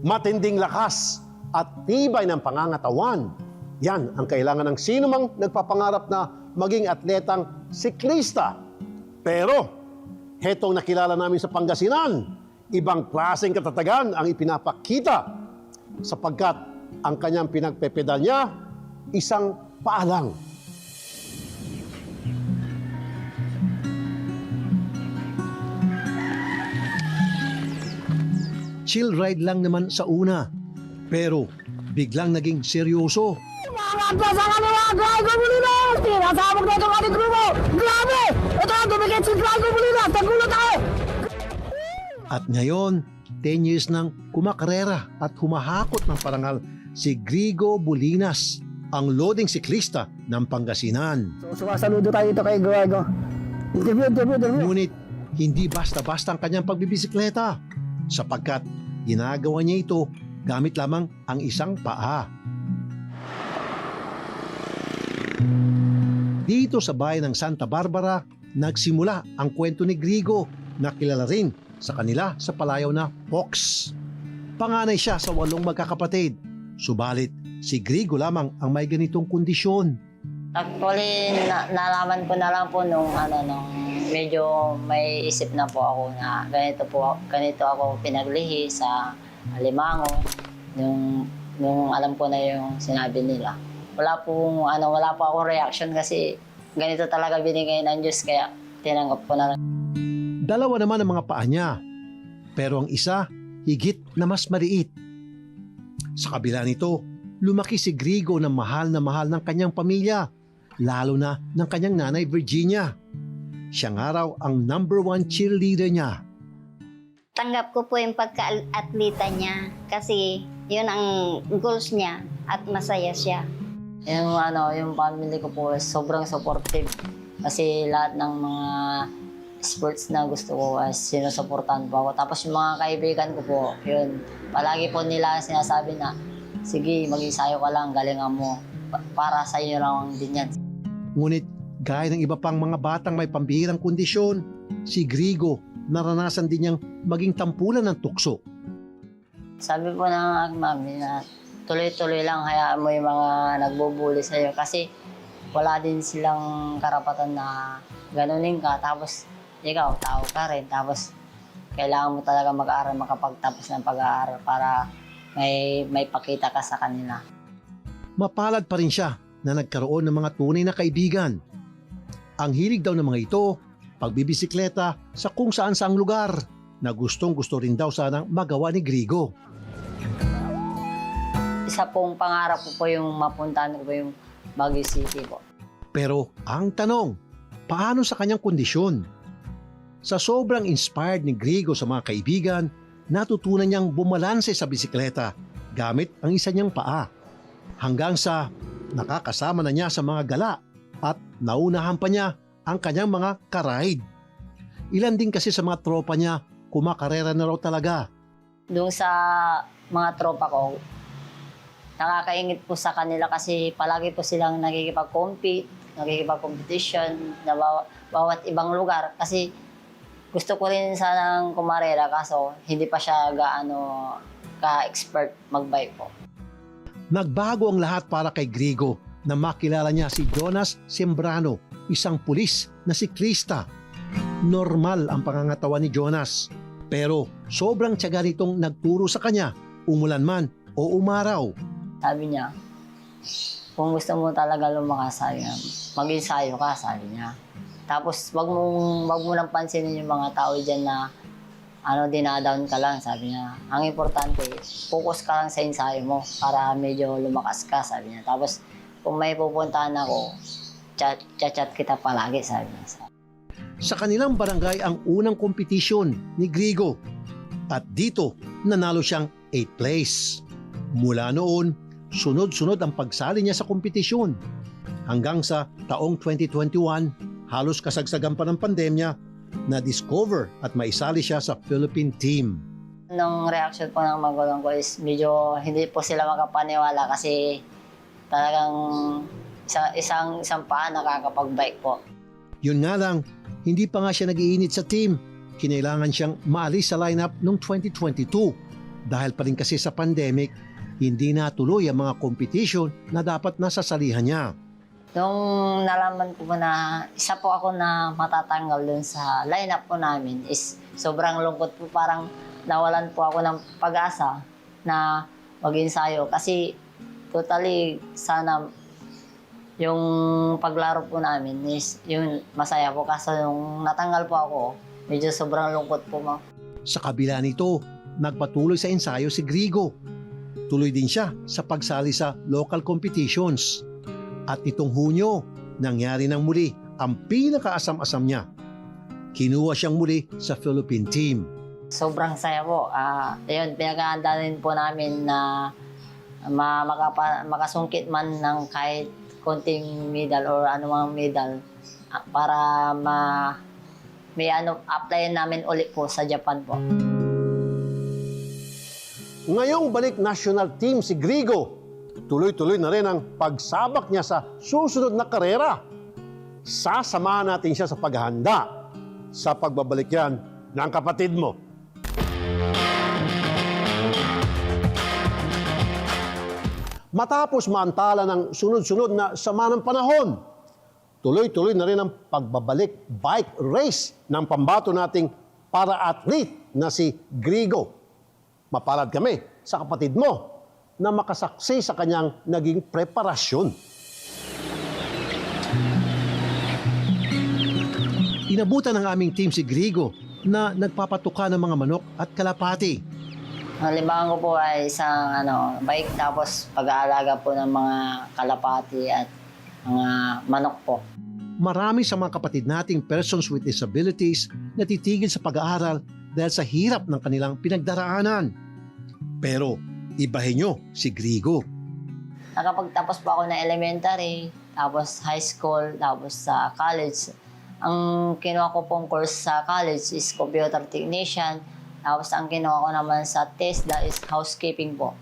matinding lakas at tibay ng pangangatawan. Yan ang kailangan ng sinumang nagpapangarap na maging atletang siklista. Pero, hetong nakilala namin sa Pangasinan, ibang klaseng katatagan ang ipinapakita sapagkat ang kanyang pinagpepedal niya, isang paalang. Chill ride lang naman sa una, pero biglang naging seryoso. Mga sa kanila, Drago Molina! Tinasabog na itong ating grupo! Grabe! Ito ang tumikit si Drago Molina! Tagulo tayo! At ngayon, 10 years nang kumakarera at humahakot ng parangal si Grigo Bulinas, ang loading siklista ng Pangasinan. So, sumasaludo tayo dito kay Drago. Interview. Ngunit hindi basta-basta ang kanyang pagbibisikleta sapagkat ginagawa niya ito gamit lamang ang isang paa. Dito sa bayan ng Santa Barbara, nagsimula ang kwento ni Grigo na kilala rin sa kanila sa palayaw na Fox. Panganay siya sa 8 magkakapatid, subalit si Grigo lamang ang may ganitong kondisyon. Actually, nalaman ko na lang po nung medyo may isip na po ako na ganito ako pinaglihi sa Alimango nung alam ko na yung sinabi nila. Wala po akong reaction kasi ganito talaga binigay ng Diyos kaya tinanggap ko na lang. Dalawa naman ang mga paa niya, pero ang isa higit na mas maliit. Sa kabila nito, lumaki si Grigo na mahal ng kanyang pamilya, lalo na ng kanyang nanay Virginia. Siya nga raw ang #1 cheerleader niya. Tanggap ko po yung pagka-atleta niya kasi yun ang goals niya at masaya siya. Yung family ko po sobrang supportive kasi lahat ng mga sports na gusto ko sinusuportahan po ako. Tapos yung mga kaibigan ko po, yun, palagi po nila sinasabi na, sige, mag-isayo ka lang, galingan mo. Para sa iyo lang din yan. Ngunit gaya ng iba pang mga batang may pambihirang kondisyon, si Grigo naranasan din niyang maging tampulan ng tukso. Sabi po ng mami na tuloy-tuloy lang, hayaan mo yung mga nagbubuli sa'yo kasi wala din silang karapatan na ganunin ka. Tapos ikaw, tao ka rin. Tapos kailangan mo talaga mag-aaral, makapagtapos ng pag-aaral para may pakita ka sa kanila. Mapalad pa rin siya na nagkaroon ng mga tunay na kaibigan. Ang hilig daw ng mga ito, pagbibisikleta sa kung saan saang lugar na gustong-gusto rin daw sanang magawa ni Grigo. Isa pong pangarap ko po yung mapuntahan ko po yung Baguio City po. Pero ang tanong, paano sa kanyang kondisyon? Sa sobrang inspired ni Grigo sa mga kaibigan, natutunan niyang bumalanse sa bisikleta gamit ang isa niyang paa. Hanggang sa nakakasama na niya sa mga gala at naunahan pa niya ang kanyang mga karide. Ilan din kasi sa mga tropa niya kumakarera na raw talaga. Doon sa mga tropa ko, nakakaingit po sa kanila kasi palagi po silang nakikipag-competition na bawat ibang lugar kasi gusto ko rin sanang kumarera kaso hindi pa siya gaano ka-expert magbike po. Nagbago ang lahat para kay Grigo na makilala niya si Jonas Sembrano, isang pulis na siklista. Normal ang pangangatawan ni Jonas, pero sobrang tiyaga nitong nagturo sa kanya, umulan man o umaraw. Sabi niya, kung gusto mo talaga lumakas, sabi niya, mag-ensayo ka, sabi niya. Tapos wag mo lang pansinin yung mga tao dyan na dinadown ka lang, sabi niya. Ang importante, focus ka lang sa ensayo mo para medyo lumakas ka, sabi niya. Tapos kung may pupuntahan ako, chat kita palagi, sabi niya. Sa kanilang barangay ang unang kompetisyon ni Grigo at dito nanalo siyang 8th place. Mula noon, sunod-sunod ang pagsali niya sa kompetisyon. Hanggang sa taong 2021, halos kasagsagan pa ng pandemya, na-discover at maisali siya sa Philippine team. Nung reaction po ng magulang ko is medyo hindi po sila makapaniwala kasi talagang isang paa nakakapag-bike po. Yun nga lang, hindi pa nga siya nag-iinit sa team. Kinailangan siyang maalis sa lineup noong 2022 Dahil pa rin kasi sa pandemic, hindi natuloy ang mga competition na dapat nasasalihan niya. Nung nalaman ko po na isa po ako na matatanggal dun sa lineup po namin is sobrang lungkot po. Parang nawalan po ako ng pag-asa na mag-ensayo. Kasi totally sana yung paglaro po namin is yung masaya po. Kaso yung natanggal po ako, medyo sobrang lungkot po. Sa kabila nito, nagpatuloy sa ensayo si Grigo. Tuloy din siya sa pagsali sa local competitions. At nitong Hunyo, nangyari ng muli ang pinakaasam-asam niya. Kinuha siyang muli sa Philippine team. Sobrang saya po. Ayun, pinag-aanda din po namin na makasungkit man ng kahit konting medal or anumang medal para applyan namin ulit po sa Japan po. Ngayong balik national team si Grigo, tuloy-tuloy na rin ang pagsabak niya sa susunod na karera. Sasamahan natin siya sa paghahanda sa pagbabalik yan ng kapatid mo. Matapos maantala ng sunod-sunod na sama ng panahon, tuloy-tuloy na rin ang pagbabalik bike race ng pambato nating para-athlete na si Grigo. Mapalad kami sa kapatid mo na makasaksi sa kanyang naging preparasyon. Inabutan ng aming team si Grigo na nagpapatuka ng mga manok at kalapati. Ang libangan ko po ay isang bike tapos pag-aalaga po ng mga kalapati at mga manok po. Marami sa mga kapatid nating persons with disabilities na titigil sa pag-aaral dahil sa hirap ng kanilang pinagdaraanan. Pero ibahin nyo si Grigo. Nakapagtapos po ako ng elementary, tapos high school, tapos sa college. Ang kinuha ko pong course sa college is computer technician. Tapos ang kinuha ko naman sa TESDA is housekeeping po.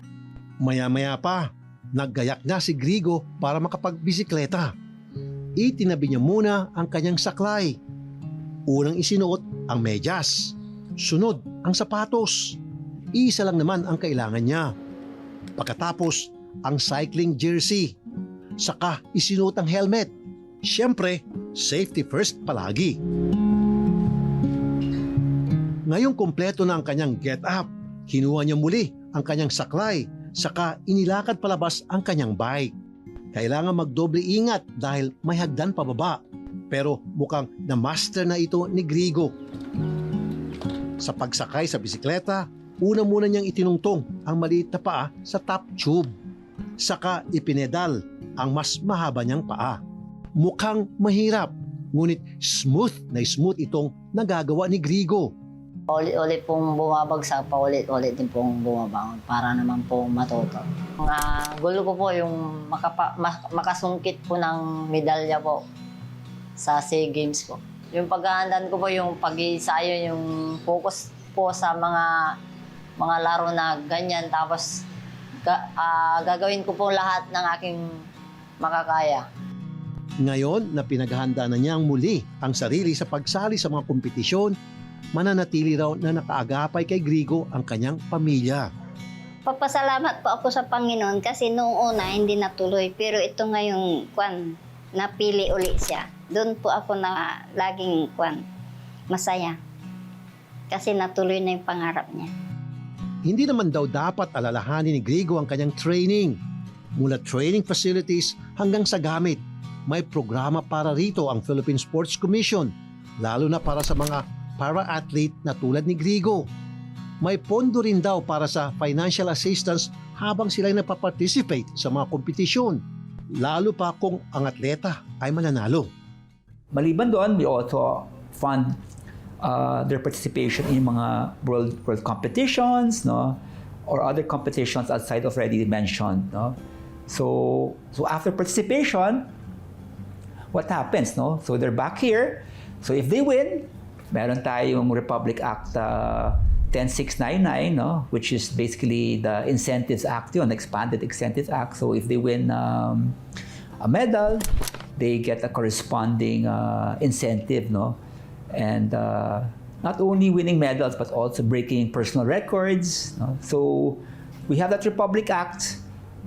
Maya-maya pa, naggayak na si Grigo para makapagbisikleta. Itinabi niya muna ang kanyang saklay. Unang isinuot ang medyas. Sunod ang sapatos. Isa lang naman ang kailangan niya. Pagkatapos, ang cycling jersey. Saka isinuot ang helmet. Siyempre, safety first palagi. Ngayong kumpleto na ang kanyang get-up, kinuha niya muli ang kanyang saklay, saka inilakad palabas ang kanyang bike. Kailangan magdoble ingat dahil may hagdan pababa. Pero mukhang na-master na ito ni Grigo. Sa pagsakay sa bisikleta, una muna niyang itinungtong ang maliit na paa sa top tube. Saka ipinedal ang mas mahaba niyang paa. Mukhang mahirap, ngunit smooth itong nagagawa ni Grigo. Paulit-ulit pong bumabagsak, paulit-ulit din pong bumabangon para naman po matuto. Ang gulo ko po yung makasungkit po ng medalya po sa SEA Games po. Yung paghahandaan ko po yung pag-iisayo, yung focus po sa mga laro na ganyan. Tapos gagawin ko po lahat ng aking makakaya. Ngayon na pinaghahanda na niyang muli ang sarili sa pagsali sa mga kompetisyon, mananatili raw na nakaagapay kay Grigo ang kanyang pamilya. Papasalamat po ako sa Panginoon kasi noong una hindi natuloy. Pero ito ngayong napili uli siya. Doon po ako na laging masaya. Kasi natuloy na yung pangarap niya. Hindi naman daw dapat alalahanin ni Grigo ang kanyang training. Mula training facilities hanggang sa gamit. May programa para rito ang Philippine Sports Commission, lalo na para sa mga para-athlete na tulad ni Grigo. May pondo rin daw para sa financial assistance habang sila'y napaparticipate sa mga kompetisyon, lalo pa kung ang atleta ay mananalo. Maliban doon, we also fund their participation in mga world competitions, no, or other competitions outside of already mentioned, no. So after participation, what happens, no? So they're back here. So if they win, meron tayong Republic Act 10699, no, which is basically the Incentives Act, yun, expanded Incentives Act. So if they win a medal, they get a corresponding incentive, no, and not only winning medals but also breaking personal records. No? So we have that Republic Act.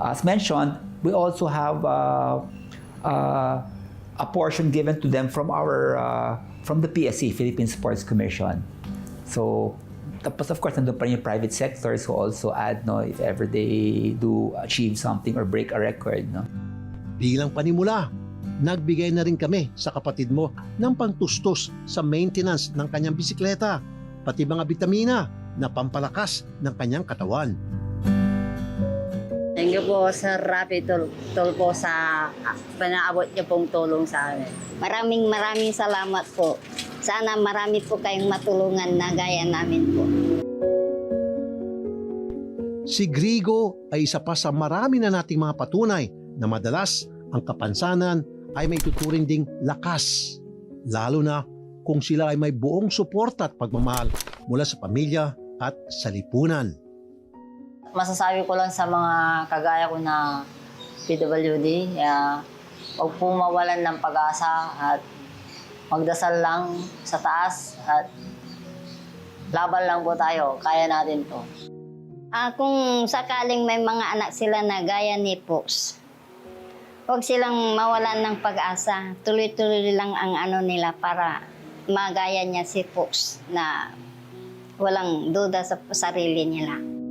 As mentioned, we also have a portion given to them from the PSC, Philippine Sports Commission. So, tapos of course, nandun pa rin yung private sectors who also add, no, if ever they do achieve something or break a record. No? Bilang panimula, nagbigay na rin kami sa kapatid mo ng pantustos sa maintenance ng kanyang bisikleta, pati mga bitamina na pampalakas ng kanyang katawan. Thank you po, Sir Rafi Tol po sa panaabot niyo pong tulong sa amin. Maraming salamat po. Sana marami po kayong matulungan na gaya namin po. Si Grigo ay isa pa sa marami na nating mga patunay na madalas ang kapansanan ay may tuturing ding lakas. Lalo na kung sila ay may buong suporta at pagmamahal mula sa pamilya at sa lipunan. Masasabi ko lang sa mga kagaya ko na PWD, huwag po mawalan ng pag-asa at magdasal lang sa taas at laban lang po tayo. Kaya natin to. Kung sakaling may mga anak sila na gaya ni Pops, huwag silang mawalan ng pag-asa. Tuloy-tuloy lang ang ano nila para magaya niya si Pops na walang duda sa sarili nila.